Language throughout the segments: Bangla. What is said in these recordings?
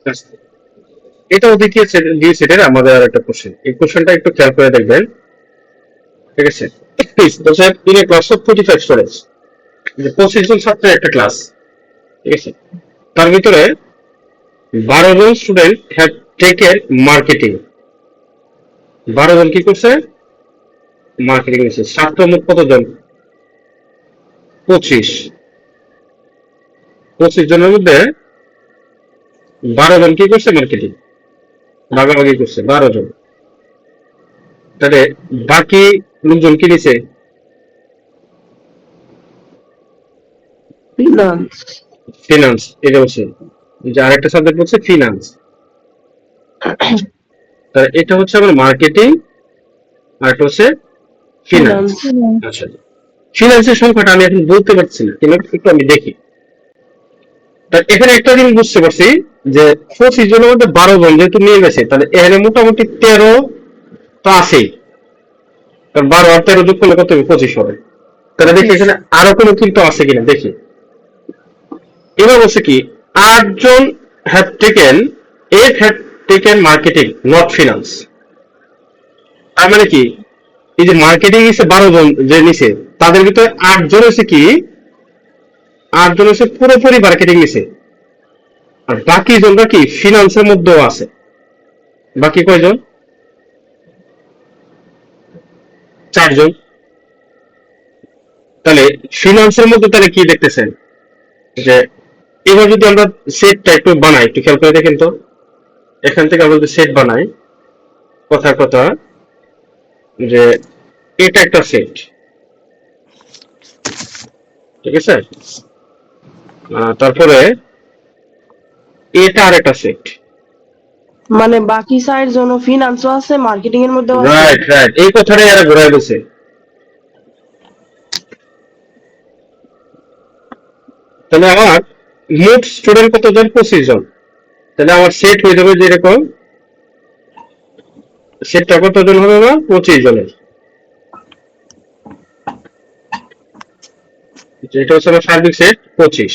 আচ্ছা, এটাও দ্বিতীয় সেটের আমাদের আর একটা কোশ্চেন। এই কোশ্চেনটা একটু খেয়াল করে দেখবেন। ঠিক আছে, in a class of 25 students, 25 জন ছাত্রের একটা ক্লাস। ঠিক আছে, তার ভিতরে 12 জন স্টুডেন্ট হ্যাভ টেকেন মার্কেটিং। 12 জন কি করছে? মার্কেটিং নিচ্ছে। ছাত্র মোট কতজন? 25। 25 জনের মধ্যে 12 জন কি করছে? মার্কেটিং ভাগাভাগি করছে, 12 জন। তাহলে বাকি লোকজন কি নিছে? ফিনান্স। ফিনান্স। এটা হচ্ছে যে আরেকটা সাবজেক্ট হচ্ছে ফিনান্স। তাহলে এটা হচ্ছে আমার মার্কেটিং, আর এটা হচ্ছে ফিনান্স। ফিনান্স। আচ্ছা, ফিনান্সের সংখ্যাটা আমি এখন বলতে পারছি না, কিন্তু একটু আমি দেখি। তা এখানে একটা জিনিস বুঝতে পারছি যে 25 জনের মধ্যে 12 জন যেহেতু নিয়ে গেছে, তাহলে এখানে মোটামুটি 13 তো আছেই। কারণ 12 আর 13 যোগ করলে কত হবে? 25 হবে। তাহলে দেখি এখানে আরো কোনো কিন্তু আছে কিনা দেখি। এবার বলছে কি, 8 জন have taken, 8 have taken marketing not finance. তার মানে কি, এই যে মার্কেটিং নিছে 12 জন যে নিছে, তাদের ভিতরে 8 জন হচ্ছে কি, 8 জন হচ্ছে পুরোপুরি মার্কেটিং নিছে। আর বাকি জনরা কি ফিনান্সের মধ্যেও আছে। বাকি কয়জন? 4 জন। তাহলে ফিনান্সের মধ্যে তাহলে কি দেখতেছেন যে, এবার যদি আমরা সেটটা একটু বানাই, একটু খেয়াল করে দেখেন তো। এখান থেকে আমরা যদি সেট বানাই, কথা কথা, যে এটা একটা সেট। ঠিক আছে, তারপরে এটা আর একটা সেট। মানে বাকি 4 জন ফিনান্সও আছে, মার্কেটিং এর মধ্যেও আছে। রাইট, রাইট, এই কথাটাই এরা ঘুরাই বলছে। তাহলে আমার মোট স্টুডেন্ট কতজন? 25 জন। তাহলে আমার সেট হয়ে যাবে যেরকম, সেটটা কতজন হবে? আমার 25 জনের। এটা হচ্ছে আমার সার্বিক সেট 25।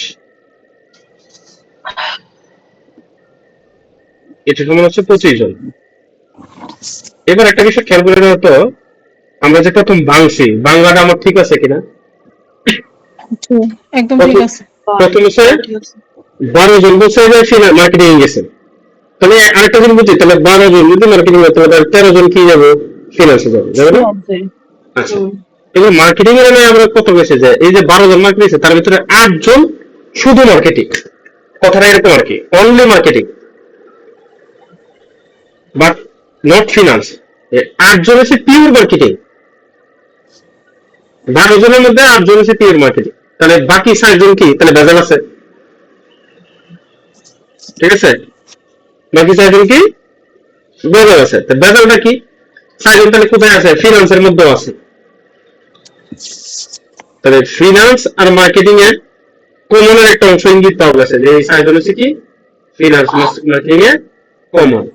এটা সমান হচ্ছে 25 জন। এবার একটা বিষয় খেয়াল করে দেওয়া তো, আমরা যে প্রথম ভাঙছি, বাংলাটা আমার ঠিক আছে কিনা? একদম ঠিক প্রথম আছে। প্রথম হচ্ছে 12 জন বলছে যে মার্কেটিং এ গেছে। তাহলে আরেকটা জন বুঝি, তাহলে 12 জন যদি মার্কেটিং এ, তাহলে 13 জন কি যাবে? ফিনান্সে যাবে, যাবে না? ফিনান্সে। আচ্ছা, এবার মার্কেটিং এর আমরা কত গেছে, যে এই যে 12 জন মার্কেটিং তার ভিতরে 8 জন শুধু মার্কেটিং। কথাটা এরকম আর কি, only marketing but not finance. 8 জন হচ্ছে পিওর মার্কেটিং, 12 জনের মধ্যে 8 জন হচ্ছে পিওর মার্কেটিং। তাহলে বাকি 4 জন কি? তাহলে ভেজাল আছে। ঠিক আছে, বাকি 4 জন কি? ভেজাল আছে। তো ভেজালটা কি? 4 জন তাহলে কোথায় আছে? ফিনান্সের মধ্যেও আছে। তাহলে ফিনান্স আর মার্কেটিং এর কমনের একটা অংশ ইঙ্গিত পাওয়া গেছে, যে এই 4 জন হচ্ছে কি? ফিনান্স মার্কেটিং এর কমন।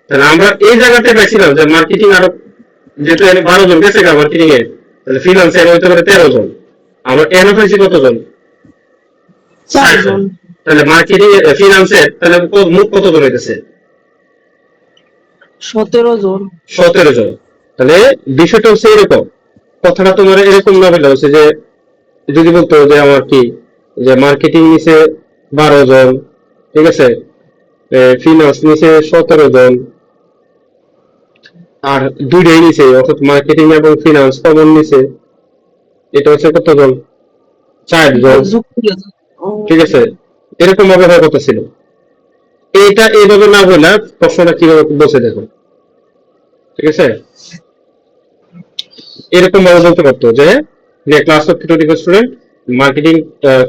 তাহলে আমরা এই জায়গাতে পেয়েছিলাম যে মার্কেটিং আরো, যেহেতু এখানে 12 জন গেছে মার্কেটিং এ, তাহলে ফিনান্স এর হইতে পারে 13 জন। আমরা এখানে পাইছি কতজন? 4 6 জন। জন। তাহলে মার্কেটিং ফিনান্সের তাহলে মোট কতজন হইতেছে? 17 জন। 17 জন। তাহলে বিষয়টা হচ্ছে এরকম, কথাটা তোমার এরকম না হলে হচ্ছে যে, যদি বলতো যে আমার কি, যে মার্কেটিং নিচে 12 জন, ঠিক আছে, ফিনান্স নিচে 17 জন, আর দুইটাই নিচে, অর্থাৎ মার্কেটিং এবং ফিনান্স কমন নিচে, এটা হচ্ছে কতজন? 4 জন। যুক্তি আছে। ঠিক আছে, এরকম ভাবে হওয়ার কথা ছিল। এটা এইভাবে না বলে প্রশ্নটা কিভাবে বসে দেখো। ঠিক আছে, এরকম ভাবে বলতে পারতো যে, ক্লাস অফ 25 স্টুডেন্ট, মার্কেটিং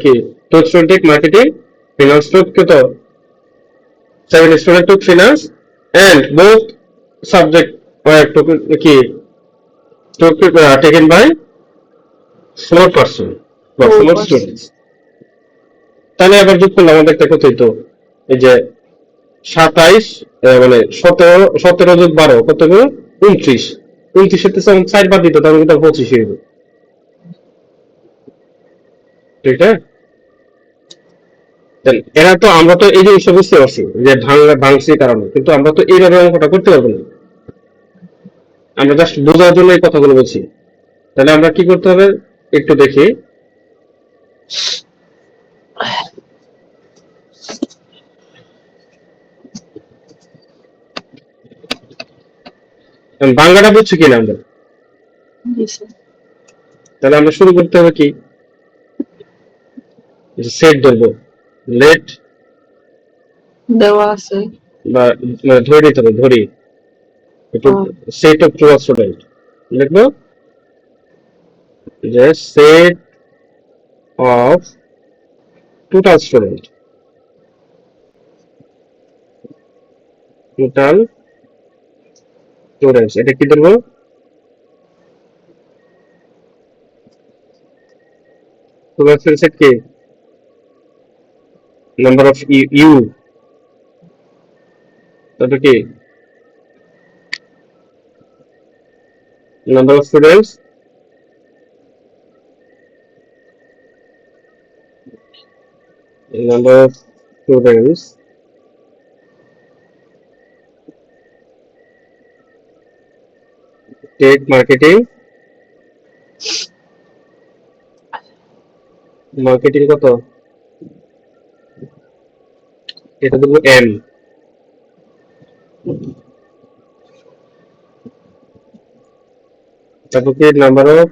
কি, 2 student take marketing, finance took কত, 7 student took finance, and both subject কি took taken by 4% বা 4 স্টুডেন্টস। তাহলে আবার যোগ করলে আমাদের একটা কত হইতো, এই যে 27, মানে 17 যোগ 12 কত হবে? 29। 29 এর থেকে 4 বাদ দিত, তাহলে কিন্তু 25 হইবে। ঠিক আছে, এরা তো, আমরা তো এই জিনিসটা বুঝতে পারছি যে ভাঙছি কারণে, কিন্তু আমরা তো এইভাবে অঙ্কটা করতে পারবো না। আমরা জাস্ট বোঝার জন্য এই কথাগুলো বলছি। তাহলে আমরা কি করতে হবে একটু দেখি। বাংলাটা বুঝছি কিনা আমরা? জি স্যার। তাহলে আমরা শুরু করতে হবে কি, সেট ধরবো, লেট, দেওয়া আছে। বা মানে ধরে নিতে হবে, ধরি একটু, ah, set of true student লিখবো, যে set of total student, total students, এটা কি ধরবো, টোটাল সেট কি, নাম্বার অফ ইউ, তারপর কি number of students, number of students take marketing, marketing কত, এটা দেবো এম, তারপর কি number of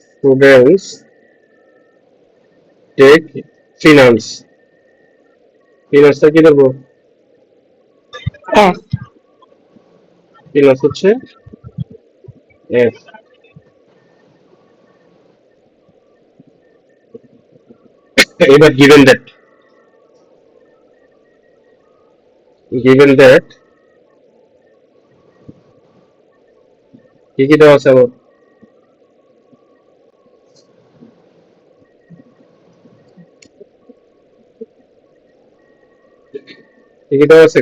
students take finance, ফিনান্সটা কি ধরবো, এক। ফিনান্স হচ্ছে এফ। এবার গিভেন দ্যাট কি কি দেওয়া আছে আমার, কি কি দেওয়া আছে,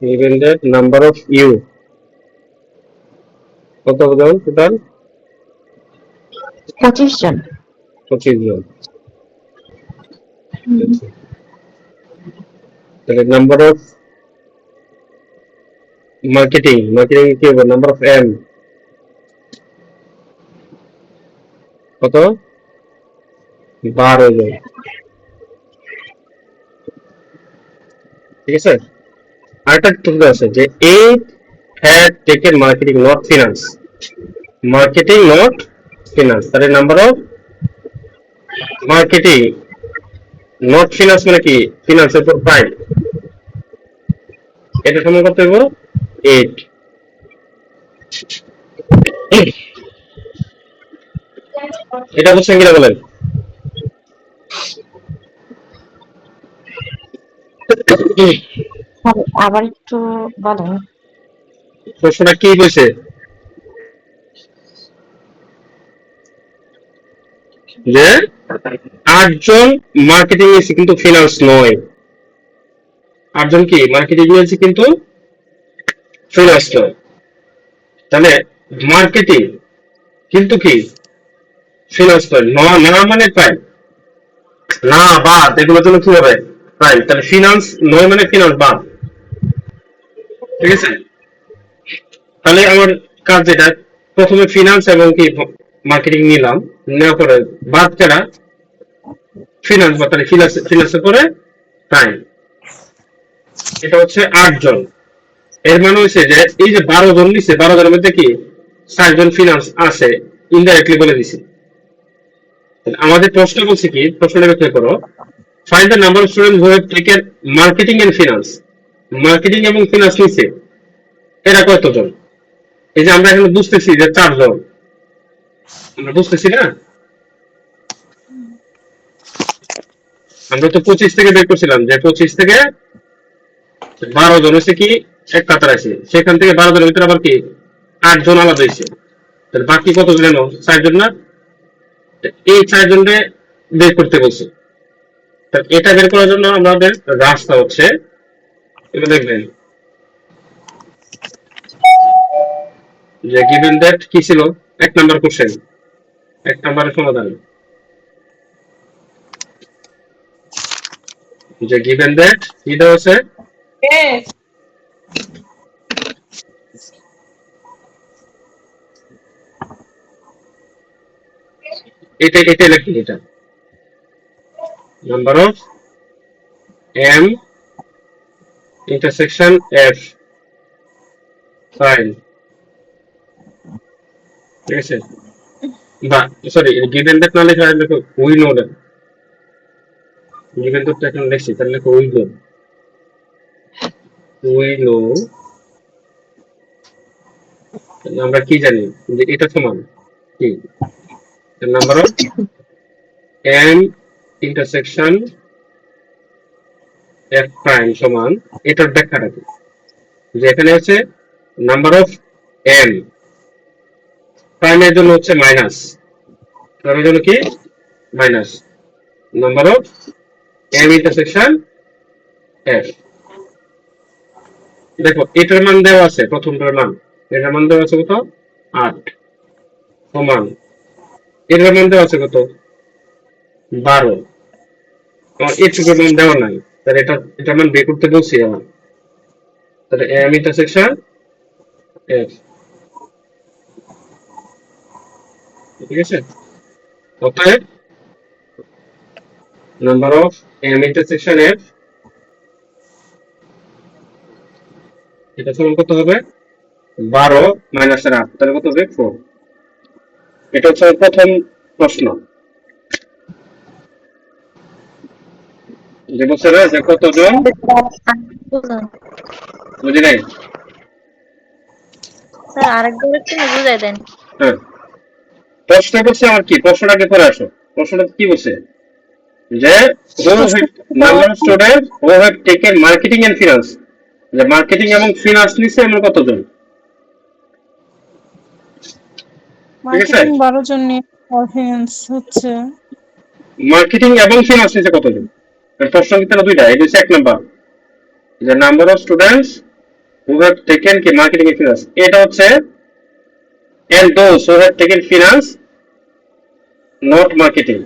given that number of U কত জন টোটাল, 25 জন। 25 জন। আচ্ছা, তাহলে নাম্বার অফ মার্কেটিং কি হবে, নাম্বার অফ এম কত, 12 জন। ঠিক আছে, আরেকটা তথ্য আছে যে eight had taken marketing not finance, marketing not finance, তাহলে number of marketing not finance মানে কি, ফিনান্সের উপর প্রাইম, এটা সমান করতে হবে 8। এটা বুঝছেন কিনা বলেন? আবার একটু বলেন। প্রশ্নটা কি বলছে, যে 8 জন মার্কেটিং এসে কিন্তু ফিনান্স নয়, 8 জন কি মার্কেটিং এসে কিন্তু ফিনান্স নয়, তাহলে মার্কেটিং কিন্তু কি ফিনান্স নয়, না মানে প্রাইম, না বাদ, এগুলোর জন্য কি হবে প্রাইম, তাহলে ফিনান্স নয় মানে ফিনান্স বাদ। ঠিক আছে, তাহলে আমার কাজ যেটা, প্রথমে ফিনান্স এবং কি মার্কেটিং নিলাম, নেওয়ার পরে বাদ কাটা ফিনান্স, বা তাহলে ফিনান্সের পরে প্রাইম, এটা হচ্ছে 8 জন। এর মানে হচ্ছে যে এই যে 12 জন নিচ্ছে, 12 জনের মধ্যে কি 4 জন ফিনান্স আছে, ইনডাইরেক্টলি বলে দিছি। আমাদের প্রশ্ন বলছে কি, প্রশ্নটা ব্যাখ্যা করো, find the number of student who have taken marketing and finance, marketing এবং ফিনান্স নিচ্ছে, এরা কতজন? এই যে আমরা এখানে বুঝতেছি যে 4 জন, আমরা বুঝতেছি না, আমরা তো 25 থেকে বের করছিলাম, যে 25 থেকে 12 জন হচ্ছে কি এক কাতার আছে, সেখান থেকে 12 জনের ভিতরে আবার কি 8 জন আলাদা হয়েছে, তাহলে বাকি কতজন এলো, 4 জন না, এই 4 জনকে বের করতে বলছে। এটা বের করার জন্য আমাদের রাস্তা হচ্ছে, এটা দেখবেন যে গিভেন দ্যাট কি ছিল, 1 নাম্বার কোশ্চেন, এক নম্বরের সমাধান, যে গিভেন দ্যাট কি দেওয়া আছে, এটা লিখি, এটা number of M intersection F ফাইল, ঠিক আছে, বা সরি গিভেন দ্যাট না লেখা লেখো we know that, given that এখন লিখছি তাহলে লেখো উই নো, আমরা কি জানি যে এটা সমান কি, number of M intersection F prime সমান, এটার ব্যাখ্যাটা কি, যে এখানে হচ্ছে নাম্বার অফ এম প্রাইমের জন্য হচ্ছে মাইনাস, প্রাইমের জন্য কি minus, number of M intersection F, দেখো এটার মান দেওয়া আছে, প্রথমটার মান, এটার মান দেওয়া আছে কত 8 সমান, এটার মান দেওয়া আছে কত 12, আমার এইটুকুর মান দেওয়া নাই, তাহলে এটার মান বের করতে বলছি আমার, তাহলে এম ইন্টারসেকশন এফ, ঠিক আছে, অতএব number of M intersection F, এটা সমান কত হবে 12 মাইনাস 8, তাহলে কত হবে 4, এটা হচ্ছে প্রথম প্রশ্ন, যে বলছে না যে কতজন, বুঝি নাই, স্যার আরেকবার একটু বুঝাই দেন। হ্যাঁ প্রশ্ন করছে আমার কি, প্রশ্নটাকে পরে আসো, প্রশ্নটা কি বলছে যে number of student who have taken marketing and finance, যে মার্কেটিং এবং ফিনান্স নিছে এমন কতজন, ঠিক আছে, মার্কেটিং 12 জন নিয়ে ফাইন্যান্স হচ্ছে মার্কেটিং এবং ফিনান্স নিছে কতজন, প্রশ্ন কিন্তু না দুইটা, এই হচ্ছে এক নাম্বার, যে number of students who have taken কি মার্কেটিং এন্ড ফিনান্স, এটা হচ্ছে and those who have taken finance not marketing,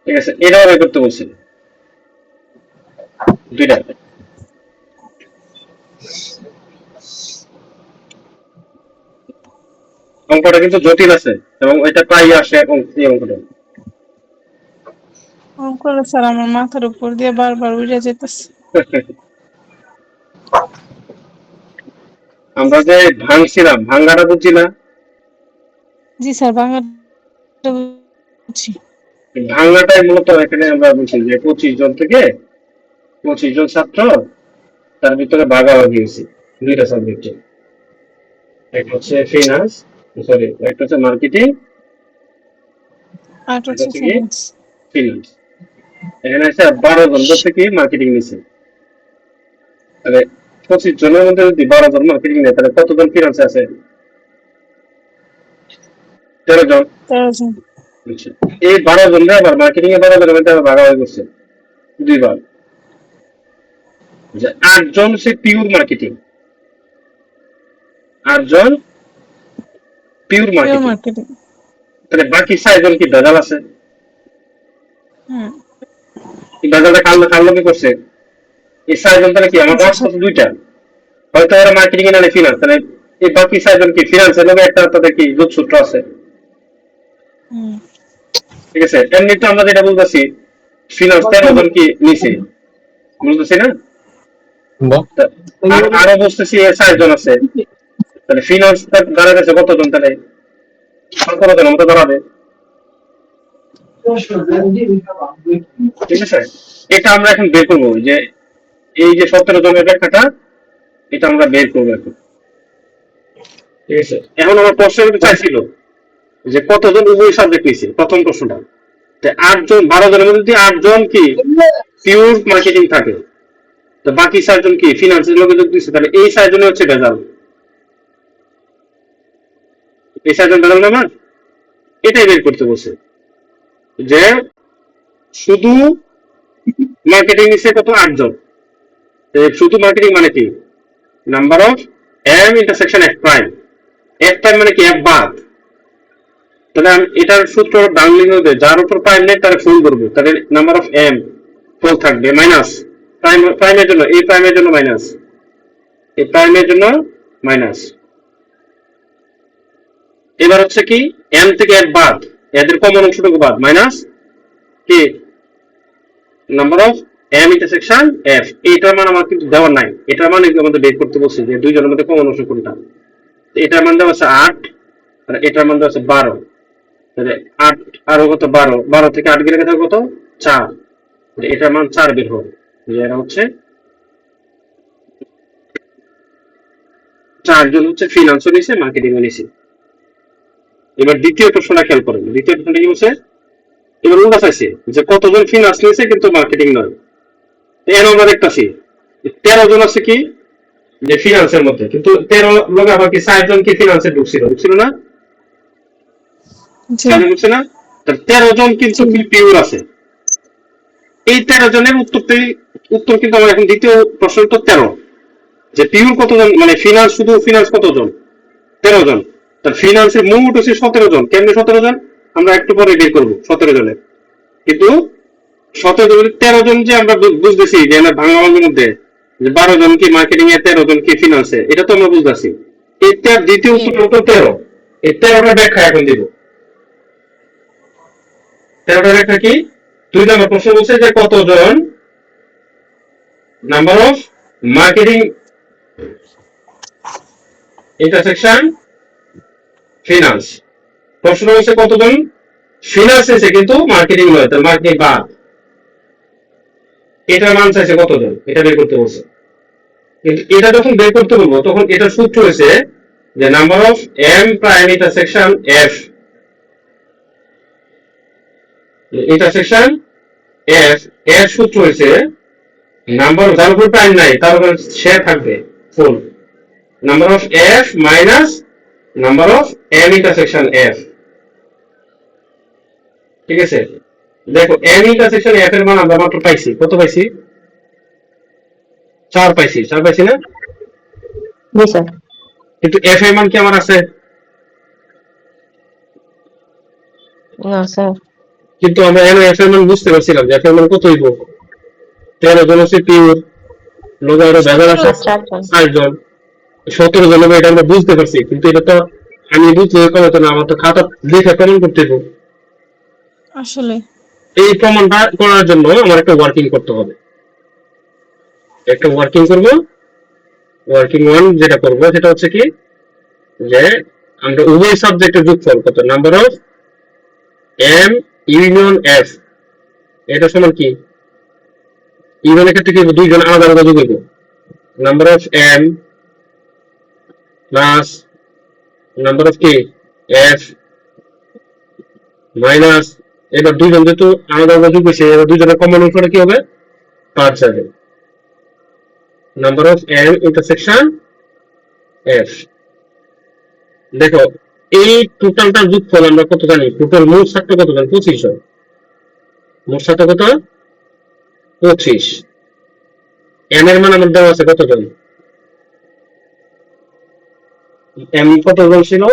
ঠিক আছে, এটাও বের করতে বলছে দুইটা, অঙ্কটা কিন্তু জটিল আছে এবং এটা প্রায় আসে এই অঙ্কটা। অঙ্কটা স্যার আমার মাথার উপর দিয়ে বারবার উড়ে যেতেছে। আমরা যে ভাঙছিলাম, ভাঙ্গাটা বুঝছি না, জি স্যার বাংলাটা বুঝছি। ভাঙ্গাটাই মূলত এখানে আমরা বলছি যে 25 জন থেকে 25 জন ছাত্র, তার ভিতরে ভাগাভাগি হয়েছে দুইটা সাবজেক্টে, একটা হচ্ছে ফিনান্স, সরি একটা হচ্ছে মার্কেটিং, আর একটা হচ্ছে হচ্ছে কি ফাইন্যান্স। ফিনান্স, এখানে আছে 12 জন থেকে মার্কেটিং নিছে, তাহলে 25 জনের মধ্যে যদি 12 জন মার্কেটিং নেয় তাহলে কতজন ফিনান্সে আছে, 13 জন, 13 জন। আচ্ছা, এই 12 জন আবার মার্কেটিং এ 12 জনের মধ্যে আবার ভাগাভাগি করছে দুইবার, যে 8 জন সে পিওর মার্কেটিং, 8 জন পিওর পিওর মার্কেটিং, মার্কেটিং। তাহলে বাকি 6 জন কি ভেজাল আছে, হুম। এই ভেজালটা কার লোকে করছে, এই 6 জন তাহলে কি আমার বাস কত দুইটা, হয়তো এরা মার্কেটিং এ না ফিনান্স, তাহলে এই বাকি 6 জন কি ফিনান্সের লোকে একটা তাদের কি যোগসূত্র আছে, হুম। ঠিক আছে, এমনি তো আমরা যেটা বলতেছি ফিনান্স 13 জন কি নিছে, বুঝতেছি না, আরো বুঝতেছি 6 জন আছে, তাহলে ফিনান্স দাঁড়া গেছে কতজন, তাহলে কতজন আমাদের দাঁড়াবে, ঠিক আছে, এটা আমরা এখন বের করবো, যে এই যে 17 জনের ব্যাখ্যাটা এটা আমরা বের করবো এখন, ঠিক আছে, এখন আমার প্রশ্ন কিন্তু চাইছিল যে কতজন উভয় সাবজেক্ট নিয়েছে, প্রথম প্রশ্নটা, 8 জন 12 জনের মধ্যে যদি 8 জন কি পিওর মার্কেটিং থাকে, তো বাকি 4 জন কি ফিনান্সের লোকে যোগ দিচ্ছে, তাহলে এই 4 জনে হচ্ছে ভেজাল, এই 4 জন ভেজাল না আমার, এটাই বের করতে বলছে, যে শুধু মার্কেটিং নিচ্ছে কত 8 জন, শুধু মার্কেটিং মানে কি number of M intersection F prime, F prime মানে কি এক বাদ, তাহলে আমি এটার সূত্র ডাউনলিং হবে, যার উপর প্রাইম নেই তার ফুল করবো, তাহলে নাম্বার অফ এম ফুল থাকবে মাইনাস প্রাইমের জন্য, এই প্রাইমের জন্য মাইনাস, এই প্রাইমের জন্য মাইনাস। এবার হচ্ছে কি এম থেকে এক বাদ, এদের কমন অংশটুকু বাদ, মাইনাস কি number of M intersection F. এইটার মান আমার কিন্তু দেওয়ার নাই, এটার মান আমাদের বের করতে বলছি যে দুইজনের মধ্যে কমন অংশ কোনটা। এটার মান দেওয়া আছে 8 আর এটার মান দেওয়া আছে 12, তাহলে 8 আর কত 12, 12 থেকে 8 গেলে কত 4, এটার মান 4 বের হবে। এরা হচ্ছে 4 জন হচ্ছে ফিনান্সও নিছে মার্কেটিংও নিছে। এবার দ্বিতীয় প্রশ্নটা খেয়াল করেন, দ্বিতীয় প্রশ্নটা কি বলছে, এবার উল্টা চাইছে যে কতজন ফিনান্স নিয়েছে কিন্তু মার্কেটিং নয়। এর আমরা দেখতেছি 13 জন আছে কি যে ফিনান্সের মধ্যে, কিন্তু 13 লোক আবার কি 4 জন কি ফিনান্সে ঢুকছিল না, জি ঢুকছে না, তাহলে 13 জন কিন্তু পিওর আছে। এই 13 জনের উত্তর কিন্তু আমরা এখন দ্বিতীয় প্রশ্ন তো 13, যে পিওর কতজন, মানে ফিনান্স শুধু ফিনান্স কতজন, 13 জন। তার ফিনান্সের মোট হচ্ছে 17 জন। কেমনে 17 জন আমরা একটু পরে বের করবো 17 জনের, কিন্তু 17 জন 13 জন যে আমরা বুঝতেছি যে আমরা ভাঙা ভাঙের মধ্যে যে 12 জন কি মার্কেটিং এ, 13 জন কি ফিনান্সে, এটা তো আমরা বুঝতেছি। এটা দ্বিতীয় উত্তর তো 13, এই 13টা ব্যাখ্যা এখন দিব। 13টা ব্যাখ্যা কি, 2 নম্বর প্রশ্ন বলছে যে কতজন number of marketing intersection finance, প্রশ্ন হচ্ছে কতজন ফিনান্স এসে কিন্তু মার্কেটিং নয়, তার মার্কেটিং বাদ, এটার মান চাইছে কতজন, এটা বের করতে বলছে। কিন্তু এটা যখন বের করতে বলবো তখন এটা সূত্র হয়েছে যে number of M prime intersection F, intersection F এর সূত্র হয়েছে নাম্বার, যার উপর প্রাইম নাই তার উপর শেয়ার থাকবে ফুল, number of F minus number of M intersection F. ঠিক আছে, দেখো এম ইন্টারসেকশন এফ এর মান আমরা মাত্র পাইছি, কত পাইছি 4 পাইছি, 4 পাইছি না, জি স্যার। কিন্তু এফ এর মান কি আমার আছে, না স্যার। কিন্তু আমরা এফ এর মান বুঝতে পারছিলাম যে এফ এর মান কত হইব, 13 জন হচ্ছে পিওর, লোক আরো ভেজাল আছে 4 জন। 4 জন, 17 জন হবে, এটা আমরা বুঝতে পারছি, কিন্তু এটা তো আমি বুঝতে কমাতো না, আমার তো খাতা লিখে প্রমাণ করতে হবে। আসলে এই প্রমাণটা করার জন্য আমার একটা ওয়ার্কিং করতে হবে, একটা ওয়ার্কিং করব। ওয়ার্কিং 1 যেটা করব সেটা হচ্ছে কি, যে আমরা উভয় সাবজেক্টের যোগফল কত, number of M union F, এটা সমান কি, ইউনিয়নের ক্ষেত্রে কি দুইজন আলাদা আলাদা যোগ হইব, number of M plus number of কি এফ মাইনাস, এবার দুইজন যেহেতু আলাদা আলাদা যোগ হয়েছে, এবার দুইজনের কমন অংশটা কি হবে 5 যাবে, number of M intersection F. দেখো এই টোটালটার যোগফল আমরা কত জানি, টোটাল মোট ছাত্র কত জানি 25 হয়, মোট ছাত্র কত 25, এম এর মান আমার দেওয়া আছে কত জন, এম কত জন ছিল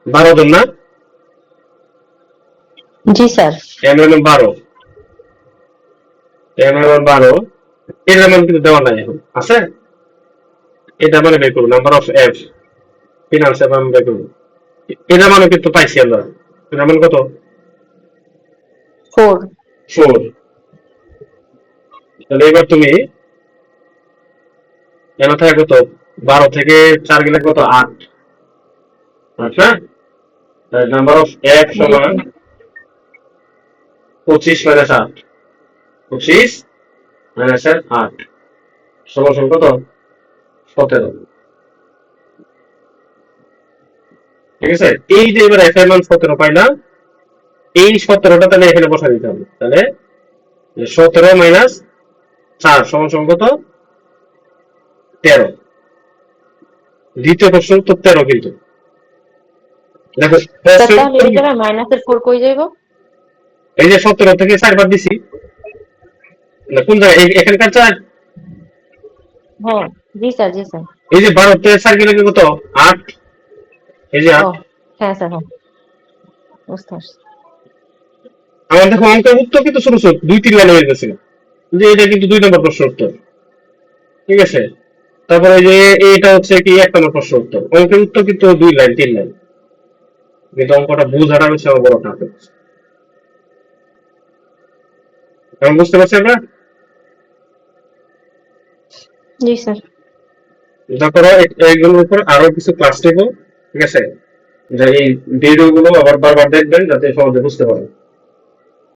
12 জন না, জি স্যার। এম এর মান 12, এম এর মান 12, এর মান কিন্তু দেওয়া নাই, এখন আছে, এটা মানে বের করবো নাম্বার অফ এফ ফিনান্স এর মান বের করবো, এটা মানে কিন্তু পাইছি আমরা, এটা মান কত 4। 4। তাহলে এবার তুমি এর থাকে কত, 12 থেকে 4 গেলে কত 8, আচ্ছা নাম্বার অফ এফ সমান 25 মাইনাস 8, 25 মাইনাস 8 সমান সমান কত 17। ঠিক আছে, এই যে এবার এফ এর মান 17 পাইলাম, এই 17টা তাহলে এখানে বসা দিতে হবে, তাহলে 17 মাইনাস 4 সমান সমান কত 13। দ্বিতীয় প্রশ্ন তো 13, কিন্তু দেখো স্যার তাহলে এই জায়গায় মাইনাসের 4 কই যাইব? এই যে 17 থেকে 4 বাদ দিছি, না কোন জায়গায় এখানকার 4, হ্যাঁ জি স্যার, জি স্যার। এই যে 12 থেকে 4 গেলে কত 8, এই যে 8, হ্যাঁ স্যার, হ্যাঁ বুঝতে পারছি। আমার দেখো অঙ্কের উত্তর কিন্তু ছোট ছোট 2-3 লাইনে হয়ে গেছিল, যে এটা কিন্তু 2 নম্বর প্রশ্ন উত্তর, ঠিক আছে। তারপরে যে এটা হচ্ছে কি 1 নম্বর প্রশ্ন উত্তর, অঙ্কের উত্তর কিন্তু 2 লাইন 3 লাইন, কিন্তু অঙ্কটা বোঝাটা হচ্ছে আমার বড় টাফ। এখন বুঝতে পারছি আমরা। জি স্যার। তারপরে এইগুলোর উপর আরো কিছু ক্লাস নেব, ঠিক আছে, যে এই ভিডিও গুলো আবার বারবার দেখবেন যাতে সহজে বুঝতে পারেন।